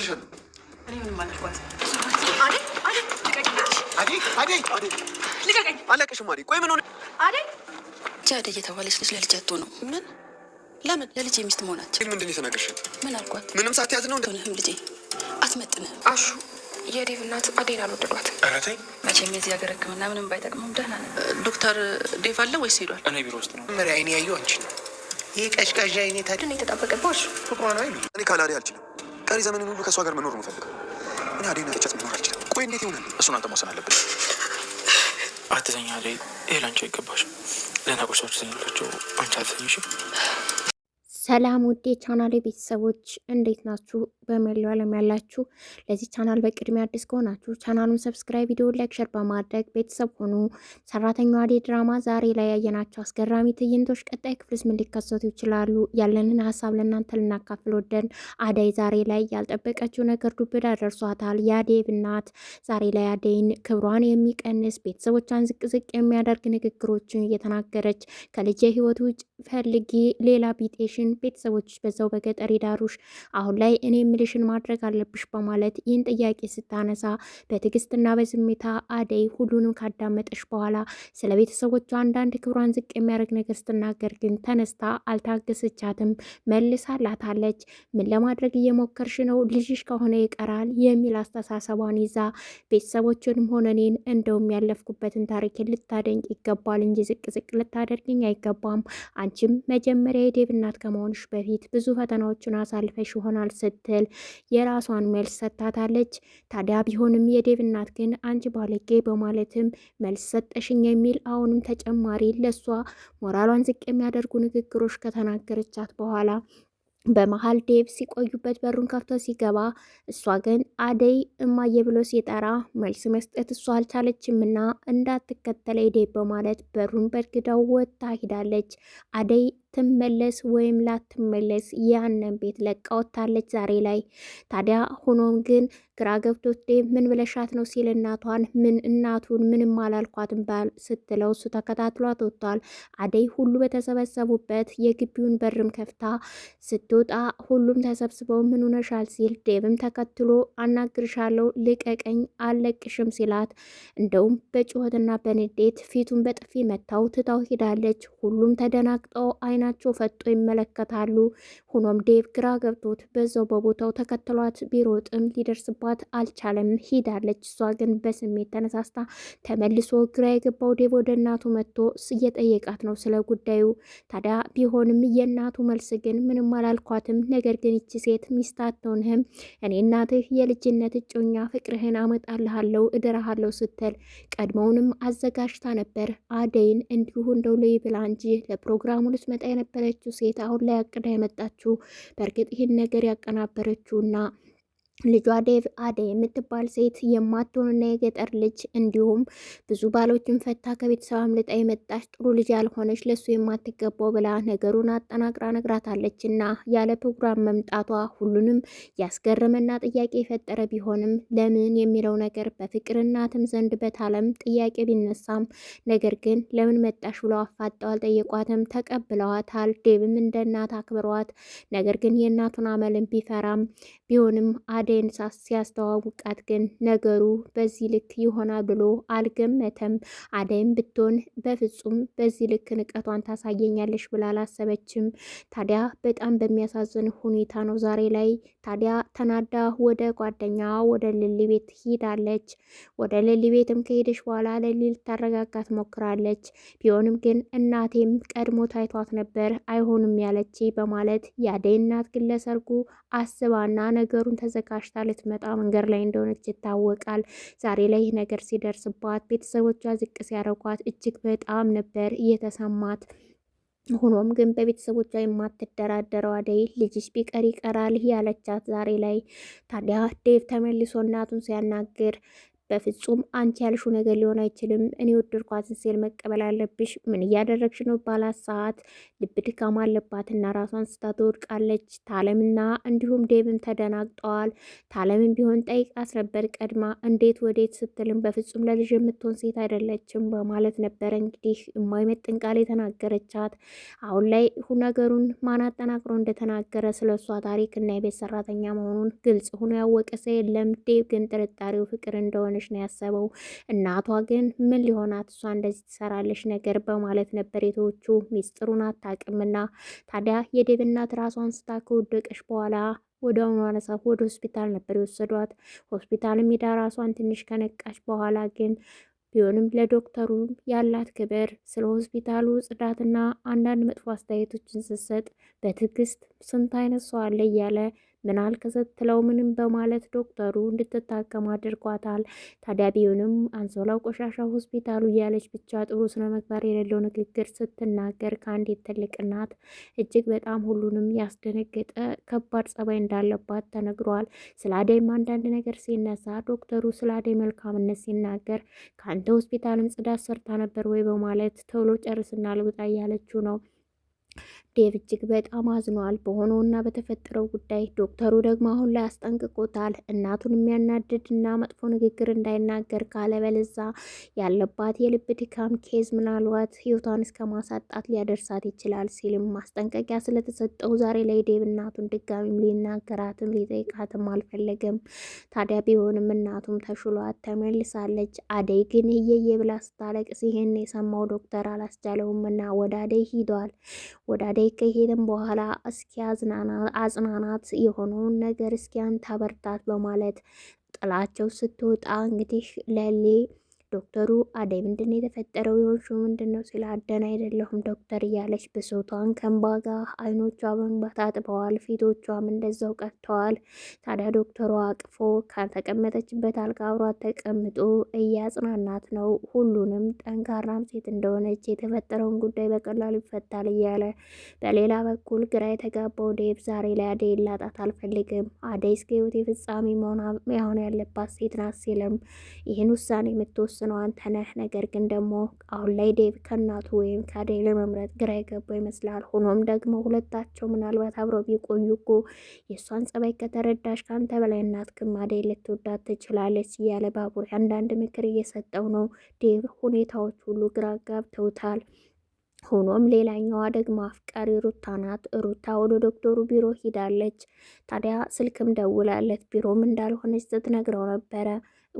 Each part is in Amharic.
ነግሬሻለሁ። እኔ ምንም አላልኳት። ልቀቀኝ። አለቅሽም አዴ። ቆይ ምን ሆነ? አዴ ጃዴ እየተባለች ልጅ ለልጅ አትሆን ነው። ምን? ለምን? ለልጅ የሚስት መሆናቸው። ምንድን ነው የተናገርሽው? ምን አልኳት? ምንም ሳትያዝ ነው እንደሆነህም ልጄ አትመጥንህም። አሹ የዴቭ እናት አዴን አልወደዷት። ኧረ ተይ። መቼም የዚህ ሀገር ሕክምና ምንም ባይጠቅመም ደህና ነው። ዶክተር ዴቭ አለ ወይስ ሄዷል? እኔ ቢሮ ውስጥ ነው። መሪ አይኔ ያየው አንቺ ነው። ይሄ ቀዥቃዥ አይኔ ታድን የተጣበቀብህ አሹ ፍቅሯ ነው አይሉ። እኔ ካለ አዴ አልችልም። ቀሪ ዘመንን ሁሉ ከእሷ ጋር መኖር ነው የምፈልገው። እኔ አዴን አጥቻት መኖር አልችልም። ቆይ እንዴት ይሆናል? እሱን አንተ መወሰን አለብን። አትዘኛ አዴ። ይሄ ላንቺ አይገባሽም። ለናቆች ሰዎች ዘኝላቸው አንቺ አትዘኝሽም። ሰላም ውዴ ቻናሌ ቤተሰቦች እንዴት ናችሁ? በመላው ዓለም ያላችሁ ለዚህ ቻናል በቅድሚያ አዲስ ከሆናችሁ ቻናሉን ሰብስክራይብ፣ ቪዲዮ ላይክ፣ ሸር በማድረግ ቤተሰብ ሆኑ። ሰራተኛዋ አዴ ድራማ ዛሬ ላይ ያየናቸው አስገራሚ ትዕይንቶች ቀጣይ ክፍልስ ምን ሊከሰቱ ይችላሉ? ያለንን ሀሳብ ለእናንተ ልናካፍል ወደን አደይ ዛሬ ላይ ያልጠበቀችው ነገር ዱብዳ ደርሷታል። የዴቭ እናት ዛሬ ላይ አደይን ክብሯን የሚቀንስ ቤተሰቦቿን ዝቅ የሚያደርግ ንግግሮችን እየተናገረች ከልጄ ህይወት ውጭ ፈልጊ ሌላ ቢጤሽን ቤተሰቦች በዛው በገጠር ይዳሩሽ፣ አሁን ላይ እኔ ምልሽን ማድረግ አለብሽ በማለት ይህን ጥያቄ ስታነሳ በትዕግስትና በዝምታ አደይ ሁሉንም ካዳመጠሽ በኋላ ስለ ቤተሰቦቿ አንዳንድ ክብሯን ዝቅ የሚያደርግ ነገር ስትናገር ግን ተነስታ አልታገሰቻትም፣ መልሳላታለች። ምን ለማድረግ እየሞከርሽ ነው? ልጅሽ ከሆነ ይቀራል የሚል አስተሳሰቧን ይዛ ቤተሰቦችንም ሆነ እኔን እንደውም ያለፍኩበትን ታሪክ ልታደንቅ ይገባል እንጂ ዝቅ ልታደርግኝ አይገባም። አንቺም መጀመሪያ የዴቭ እናት ከመሆንሽ በፊት ብዙ ፈተናዎችን አሳልፈሽ ይሆናል ስትል የራሷን መልስ ሰጥታታለች። ታዲያ ቢሆንም የዴቭ እናት ግን አንቺ ባለጌ በማለትም መልስ ሰጠሽኝ የሚል አሁንም ተጨማሪ ለሷ ሞራሏን ዝቅ የሚያደርጉ ንግግሮች ከተናገረቻት በኋላ በመሃል ዴቭ ሲቆዩበት በሩን ከፍቶ ሲገባ እሷ ግን አደይ እማዬ ብሎ ሲጠራ መልስ መስጠት እሷ አልቻለችምና እንዳትከተለኝ ዴቭ በማለት በሩን በርግዳው ወጥታ ሂዳለች። አደይ ትመለስ ወይም ላትመለስ ያንን ቤት ለቃ ወጥታለች ዛሬ ላይ። ታዲያ ሆኖም ግን ግራ ገብቶት ዴቭ ምን ብለሻት ነው ሲል እናቱን ምንም አላልኳትም ባል ስትለው እሱ ተከታትሏት ወጥቷል። አደይ ሁሉ በተሰበሰቡበት የግቢውን በርም ከፍታ ስትወጣ ሁሉም ተሰብስበው ምን ሆነሻል ሲል ዴቭም ተከትሎ አናግርሻለሁ ልቀቀኝ አለቅሽም ሲላት እንደውም በጩኸትና በንዴት ፊቱን በጥፊ መታው ትታው ሄዳለች። ሁሉም ተደናግጠው አይናቸው ፈጦ ይመለከታሉ። ሆኖም ዴቭ ግራ ገብቶት በዛው በቦታው ተከትሏት ቢሮጥም ሊደርስባት አልቻለም፣ ሂዳለች። እሷ ግን በስሜት ተነሳስታ ተመልሶ ግራ የገባው ዴቭ ወደ እናቱ መጥቶ እየጠየቃት ነው ስለ ጉዳዩ። ታዲያ ቢሆንም የእናቱ መልስ ግን ምንም አላልኳትም፣ ነገር ግን ይቺ ሴት ሚስት አትሆንህም፣ እኔ እናትህ የልጅነት እጮኛ ፍቅርህን አመጣልሃለሁ እድርሃለሁ ስትል ቀድሞውንም አዘጋጅታ ነበር አደይን እንዲሁ እንደው ልይ ብላ እንጂ ለፕሮግራሙ ልትመጣ የነበረችው ሴት አሁን ላይ አቅዳ የመጣችው በእርግጥ ይህን ነገር ያቀናበረችውና ልጇ ዴቭ አደይ የምትባል ሴት የማትሆንና የገጠር ልጅ እንዲሁም ብዙ ባሎችን ፈታ ከቤተሰብ አምልጣ የመጣች ጥሩ ልጅ ያልሆነች ለሱ የማትገባው ብላ ነገሩን አጠናቅራ ነግራታለች። እና ያለ ፕሮግራም መምጣቷ ሁሉንም ያስገረመና ጥያቄ የፈጠረ ቢሆንም ለምን የሚለው ነገር በፍቅር እናትም ዘንድ በታለም ጥያቄ ቢነሳም ነገር ግን ለምን መጣሽ ብለው አፋጠው አልጠየቋትም፣ ተቀብለዋታል። ዴቭም እንደ እናት አክብረዋት ነገር ግን የእናቱን አመልን ቢፈራም ቢሆንም አደይን ሲያስተዋውቃት ግን ነገሩ በዚህ ልክ ይሆናል ብሎ አልገመተም። አደይም ብትሆን በፍጹም በዚህ ልክ ንቀቷን ታሳየኛለሽ ብላ አላሰበችም። ታዲያ በጣም በሚያሳዝን ሁኔታ ነው ዛሬ ላይ ታዲያ ተናዳ ወደ ጓደኛ ወደ ልሊ ቤት ሂዳለች። ወደ ልሊ ቤትም ከሄደች በኋላ ልሊ ልታረጋጋት ሞክራለች። ቢሆንም ግን እናቴም ቀድሞ ታይቷት ነበር አይሆንም ያለች በማለት የአደይ እናት ግን ለሰርጉ አስባና ነገሩን ተዘጋጅታ ልትመጣ መንገድ ላይ እንደሆነች ይታወቃል። ዛሬ ላይ ይህ ነገር ሲደርስባት ቤተሰቦቿ ዝቅ ሲያረጓት እጅግ በጣም ነበር እየተሰማት። ሆኖም ግን በቤተሰቦቿ የማትደራደረው አደይ ልጅሽ ቢቀር ይቀራል ያለቻት ዛሬ ላይ። ታዲያ ዴቭ ተመልሶ እናቱን ሲያናግር በፍጹም አንቺ ያልሽው ነገር ሊሆን አይችልም። እኔ ወደድኳትን ሴል መቀበል አለብሽ። ምን እያደረግሽ ነው ባላት ሰዓት ልብ ድካም አለባትና ራሷን ስታ ትወድቃለች። ታለምና እንዲሁም ዴብም ተደናግጠዋል። ታለምን ቢሆን ጠይቃት ነበር ቀድማ እንዴት ወዴት ስትልም በፍጹም ለልጅ የምትሆን ሴት አይደለችም በማለት ነበረ እንግዲህ የማይመጥን ቃል የተናገረቻት። አሁን ላይ ነገሩን ማን አጠናቅሮ እንደተናገረ ስለ እሷ ታሪክ እና የቤት ሰራተኛ መሆኑን ግልጽ ሆኖ ያወቀ ሰው የለም። ዴብ ግን ጥርጣሬው ፍቅር እንደሆነች ነው ያሰበው። እናቷ ግን ምን ሊሆናት እሷ እንደዚህ ትሰራለች ነገር በማለት ነበር የተዎቹ ሚስጥሩን አታውቅምና። ታዲያ የዴብ እናት ራሷን ስታ ከወደቀች በኋላ ወደ አሁኑ አነሳ ወደ ሆስፒታል ነበር የወሰዷት። ሆስፒታልም ሄዳ ራሷን ትንሽ ከነቃች በኋላ ግን ቢሆንም ለዶክተሩ ያላት ክብር ስለ ሆስፒታሉ ጽዳትና አንዳንድ መጥፎ አስተያየቶችን ስትሰጥ በትዕግስት ስንት አይነት ሰው አለ እያለ ምን አልከሰትለው ምንም በማለት ዶክተሩ እንድትታከም አድርጓታል። ታዲያ ቢሆንም አንሶላው ቆሻሻ ሆስፒታሉ እያለች ብቻ ጥሩ ስነ ምግባር የሌለው ንግግር ስትናገር ከአንዲት ትልቅ እናት እጅግ በጣም ሁሉንም ያስደነገጠ ከባድ ጸባይ እንዳለባት ተነግሯል። ስለ አደይም አንዳንድ ነገር ሲነሳ ዶክተሩ ስለ አደይ መልካምነት ሲናገር ከአንተ ሆስፒታልም ጽዳት ሰርታ ነበር ወይ በማለት ቶሎ ጨርስና ልውጣ እያለችው ነው። ዴቭ እጅግ በጣም አዝኗል በሆነውና በተፈጠረው ጉዳይ። ዶክተሩ ደግሞ አሁን ላይ አስጠንቅቆታል። እናቱን የሚያናድድና መጥፎ ንግግር እንዳይናገር ካለበለዛ ያለባት የልብ ድካም ኬዝ ምናልባት ህይወቷን እስከ ማሳጣት ሊያደርሳት ይችላል ሲልም ማስጠንቀቂያ ስለተሰጠው ዛሬ ላይ ዴቭ እናቱን ድጋሚም ሊናገራትም ሊጠይቃትም አልፈለገም። ታዲያ ቢሆንም እናቱም ተሽሏት ተመልሳለች። አደይ ግን እየየ ብላ ስታለቅስ ይሄን የሰማው ዶክተር አላስቻለውምና ወደ አደይ ሂዷል። ወደ አደይ ከሄድን በኋላ እስኪ አጽናናት የሆነውን ነገር እስኪ አንተ አበርታት በማለት ጥላቸው ስትወጣ እንግዲህ ለሌ ዶክተሩ አደይ ምንድን ነው የተፈጠረው? የሆንሽው ምንድን ነው? ስለ አደን አይደለሁም ዶክተር እያለች ብሶቷን ከእንባ ጋር አይኖቿ በእንባ ታጥበዋል። ፊቶቿም እንደዛው ቀርተዋል። ታዲያ ዶክተሯ አቅፎ ከተቀመጠችበት አልጋ አብሯት ተቀምጦ እያጽናናት ነው። ሁሉንም ጠንካራም ሴት እንደሆነች የተፈጠረውን ጉዳይ በቀላሉ ይፈታል እያለ በሌላ በኩል ግራ የተጋባው ዴቭ ዛሬ ላይ አደይ ላጣት አልፈልግም፣ አደይ እስከ ህይወቴ ፍጻሜ መሆን ያለባት ሴት ናት ሲልም ይህን ውሳኔ የምትወስ ነው አንተ ነህ። ነገር ግን ደግሞ አሁን ላይ ዴቭ ከእናቱ ወይም ከአደይ ለመምረጥ ግራ የገባው ይመስላል። ሆኖም ደግሞ ሁለታቸው ምናልባት አብረው ቢቆዩ እኮ የእሷን ጸባይ ከተረዳሽ ከአንተ በላይ እናትክም አደይ ልትወዳት ትችላለች እያለ ባቡሬ አንዳንድ ምክር እየሰጠው ነው። ዴቭ ሁኔታዎች ሁሉ ግራ ጋብተውታል። ሆኖም ሌላኛዋ ደግሞ አፍቃሪ ሩታ ናት። ሩታ ወደ ዶክተሩ ቢሮ ሂዳለች። ታዲያ ስልክም ደውላለት ቢሮም እንዳልሆነች ስትነግረው ነበረ።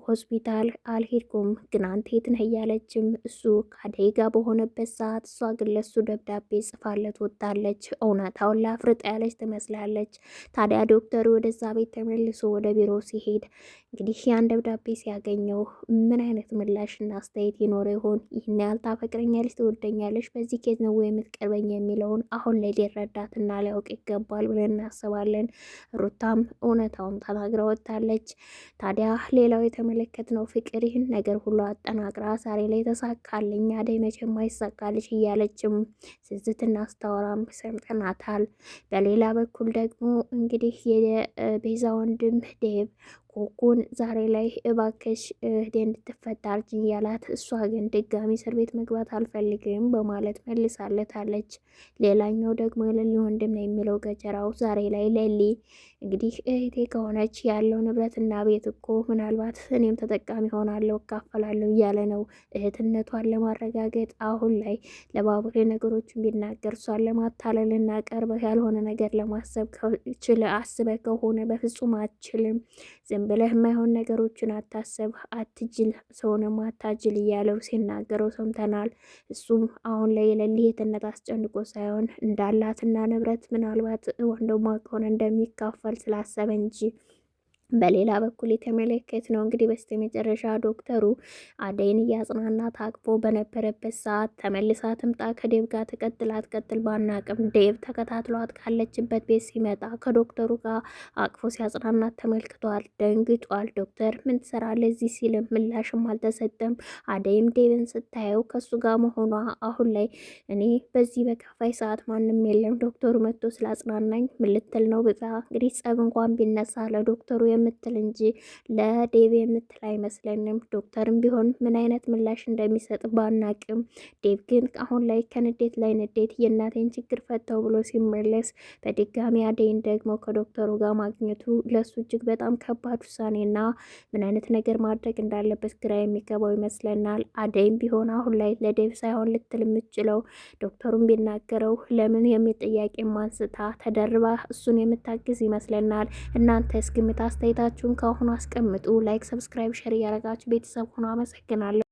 ሆስፒታል አልሄድኩም ግን አንተ የት ነህ እያለችም እሱ ከአደይ ጋር በሆነበት ሰዓት እሷ ግን ለሱ ደብዳቤ ጽፋለት ወጣለች። እውነታውን ላፍርጥ ያለች ትመስላለች። ታዲያ ዶክተሩ ወደዛ ቤት ተመልሶ ወደ ቢሮ ሲሄድ እንግዲህ ያን ደብዳቤ ሲያገኘው ምን አይነት ምላሽና አስተያየት ይኖረ ይሆን? ይህን ያህል ታፈቅረኛለች፣ ትወደኛለች፣ በዚህ ኬዝ ነው የምትቀርበኝ የሚለውን አሁን ላይ ሊረዳትና ሊያውቅ ይገባል ብለን እናስባለን። ሩታም እውነታውን ተናግራ ወጣለች። ታዲያ ሌላው የተመለከትነው ፍቅር ይህን ነገር ሁሉ አጠናቅራ ዛሬ ላይ ተሳካልኝ አደይ መቼም አይሳካልሽ እያለችም ስዝትና አስታወራም ሰምተናታል። በሌላ በኩል ደግሞ እንግዲህ የቤዛ ወንድም ዴቭ ኮኮን ዛሬ ላይ እባክሽ እህቴ እንድትፈታ አርጅኝ ያላት፣ እሷ ግን ድጋሚ እስር ቤት መግባት አልፈልግም በማለት መልሳለታለች። ሌላኛው ደግሞ የሌሊ ወንድም ነው የሚለው ገጀራው ዛሬ ላይ ሌሊ እንግዲህ እህቴ ከሆነች ያለው ንብረትና ቤት እኮ ምናልባት እኔም ተጠቃሚ ሆናለሁ እካፈላለሁ እያለ ነው። እህትነቷን ለማረጋገጥ አሁን ላይ ለባቡሬ ነገሮችን ቢናገር እሷን ለማታለልና ቀርበህ ያልሆነ ነገር ለማሰብ አስበ ከሆነ በፍጹም አትችልም። ዝም ብለህ የማይሆን ነገሮችን አታሰብ፣ አትጅል፣ ሰውንም አታጅል እያለው ሲናገረው ሰምተናል። እሱም አሁን ላይ የሌሊ እህትነት አስጨንቆ ሳይሆን እንዳላትና ንብረት ምናልባት ወንድሟ ከሆነ እንደሚካፈል ስላሰበ እንጂ። በሌላ በኩል የተመለከት ነው እንግዲህ በስተመጨረሻ ዶክተሩ አደይን እያጽናና ታቅፎ በነበረበት ሰዓት ተመልሳ ትምጣ ከዴቭ ጋር ትቀጥል ባናቅም ዴቭ ተከታትሏት ካለችበት ቤት ሲመጣ ከዶክተሩ ጋር አቅፎ ሲያጽናናት ተመልክቷል። ደንግጧል። ዶክተር ምን ትሰራለህ እዚህ ሲልም ምላሽም አልተሰጠም። አደይም ዴቭን ስታየው ከሱ ጋር መሆኗ አሁን ላይ እኔ በዚህ በከፋይ ሰዓት ማንም የለም ዶክተሩ መጥቶ ስላጽናናኝ ምን ልትል ነው ብላ እንግዲህ ጸብ እንኳን ቢነሳ ለዶክተሩ የምትል እንጂ ለዴቭ የምትል አይመስለንም። ዶክተርም ቢሆን ምን አይነት ምላሽ እንደሚሰጥ ባናቅም፣ ዴቭ ግን አሁን ላይ ከንዴት ላይ ንዴት የእናቴን ችግር ፈተው ብሎ ሲመለስ በድጋሚ አደይን ደግሞ ከዶክተሩ ጋር ማግኘቱ ለሱ እጅግ በጣም ከባድ ውሳኔና ምን አይነት ነገር ማድረግ እንዳለበት ግራ የሚገባው ይመስለናል። አደይም ቢሆን አሁን ላይ ለዴቭ ሳይሆን ልትል የምችለው ዶክተሩን ቢናገረው ለምን የሚል ጥያቄ ማንስታ ተደርባ እሱን የምታግዝ ይመስለናል። እናንተ እስግምት አስተያየታችሁን ከአሁኑ አስቀምጡ። ላይክ፣ ሰብስክራይብ፣ ሸር እያረጋችሁ ቤተሰብ ሆኖ አመሰግናለሁ።